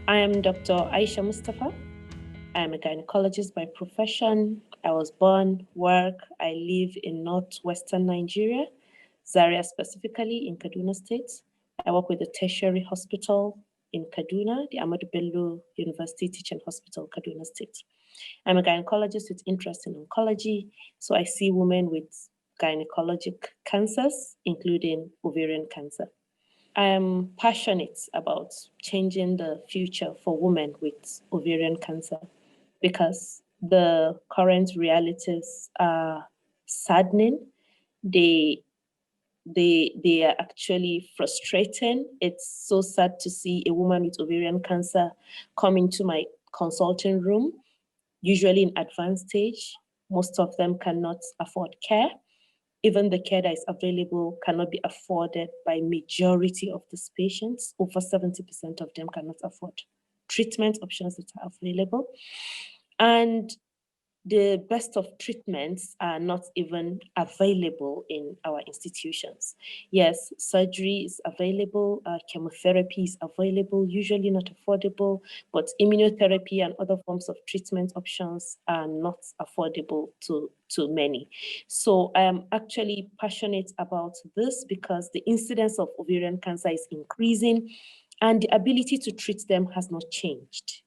I am Dr. Aisha Mustapha. I am a gynecologist by profession. I was born, work, I live in northwestern Nigeria, Zaria specifically in Kaduna State. I work with the tertiary hospital in Kaduna, the Ahmadu Bello University Teaching Hospital, Kaduna State. I'm a gynecologist with interest in oncology, so I see women with gynecologic cancers, including ovarian cancer. I am passionate about changing the future for women with ovarian cancer because the current realities are saddening. They they are actually frustrating. It's so sad to see a woman with ovarian cancer come into my consulting room, usually in advanced stage. Most of them cannot afford care. Even the care that is available cannot be afforded by majority of these patients. Over 70% of them cannot afford treatment options that are available. And the best of treatments are not even available in our institutions. Yes, surgery is available, chemotherapy is available, usually not affordable, but immunotherapy and other forms of treatment options are not affordable to many. So I am actually passionate about this because the incidence of ovarian cancer is increasing and the ability to treat them has not changed.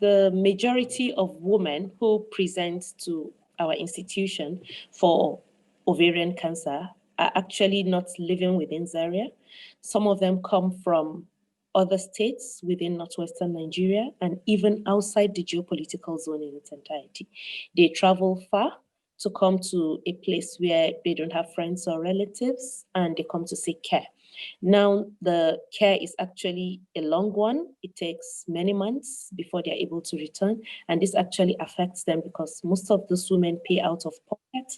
The majority of women who present to our institution for ovarian cancer are actually not living within Zaria. Some of them come from other states within northwestern Nigeria and even outside the geopolitical zone in its entirety. They travel far to come to a place where they don't have friends or relatives and they come to seek care. Now, the care is actually a long one. It takes many months before they're able to return. And this actually affects them because most of those women pay out of pocket.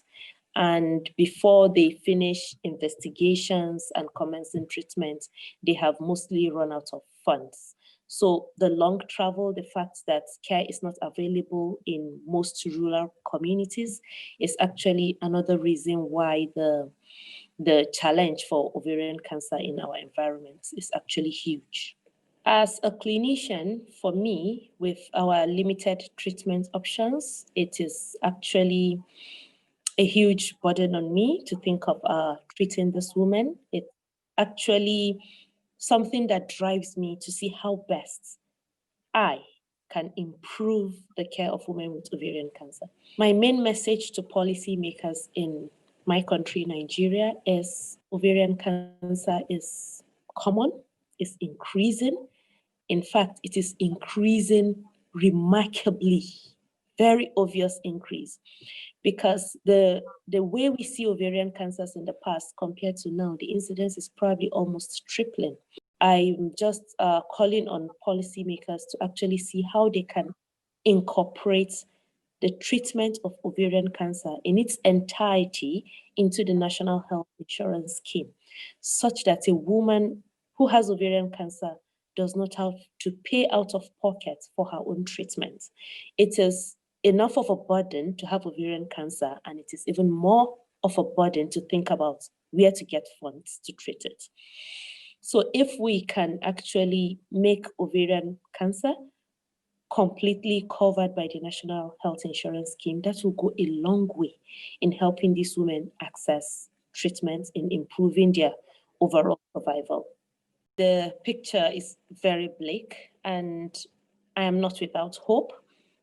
And before they finish investigations and commencing treatment, they have mostly run out of funds. So the long travel, the fact that care is not available in most rural communities is actually another reason why the challenge for ovarian cancer in our environment is actually huge. As a clinician, for me, with our limited treatment options, it is actually a huge burden on me to think of treating this woman. It's actually something that drives me to see how best I can improve the care of women with ovarian cancer. My main message to policymakers in my country, Nigeria, is ovarian cancer is common, is increasing. In fact, it is increasing remarkably, very obvious increase because the way we see ovarian cancers in the past compared to now, the incidence is probably almost tripling. I'm just calling on policymakers to actually see how they can incorporate the treatment of ovarian cancer in its entirety into the National Health Insurance Scheme, such that a woman who has ovarian cancer does not have to pay out of pocket for her own treatment. It is enough of a burden to have ovarian cancer, and it is even more of a burden to think about where to get funds to treat it. So if we can actually make ovarian cancer completely covered by the National Health Insurance Scheme, that will go a long way in helping these women access treatment and improving their overall survival. The picture is very bleak, and I am not without hope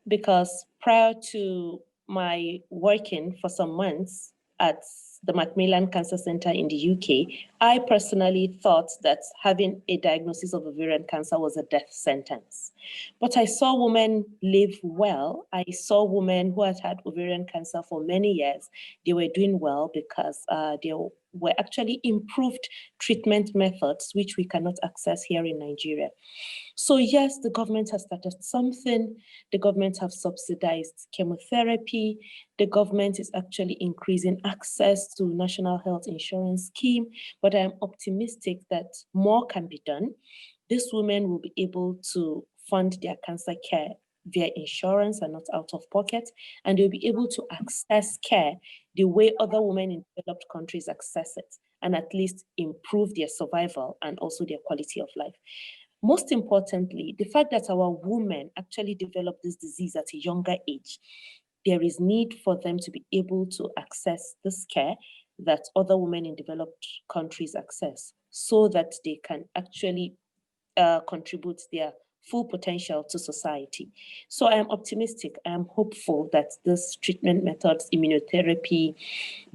because prior to my working for some months at the Macmillan Cancer Center in the UK, I personally thought that having a diagnosis of ovarian cancer was a death sentence. But I saw women live well. I saw women who had had ovarian cancer for many years. They were doing well because they were actually improved treatment methods, which we cannot access here in Nigeria. So yes, the government has started something. The government have subsidized chemotherapy. The government is actually increasing access to National Health Insurance Scheme, but I am optimistic that more can be done. These women will be able to fund their cancer care via insurance and not out of pocket, and they'll be able to access care the way other women in developed countries access it, and at least improve their survival and also their quality of life. Most importantly, the fact that our women actually develop this disease at a younger age, there is need for them to be able to access this care that other women in developed countries access, so that they can actually contribute their full potential to society. So I am optimistic. I am hopeful that this treatment methods, immunotherapy,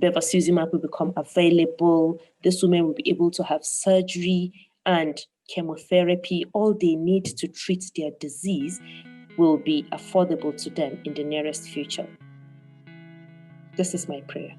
bevacizumab will become available. These women will be able to have surgery and chemotherapy. All they need to treat their disease will be affordable to them in the nearest future. This is my prayer.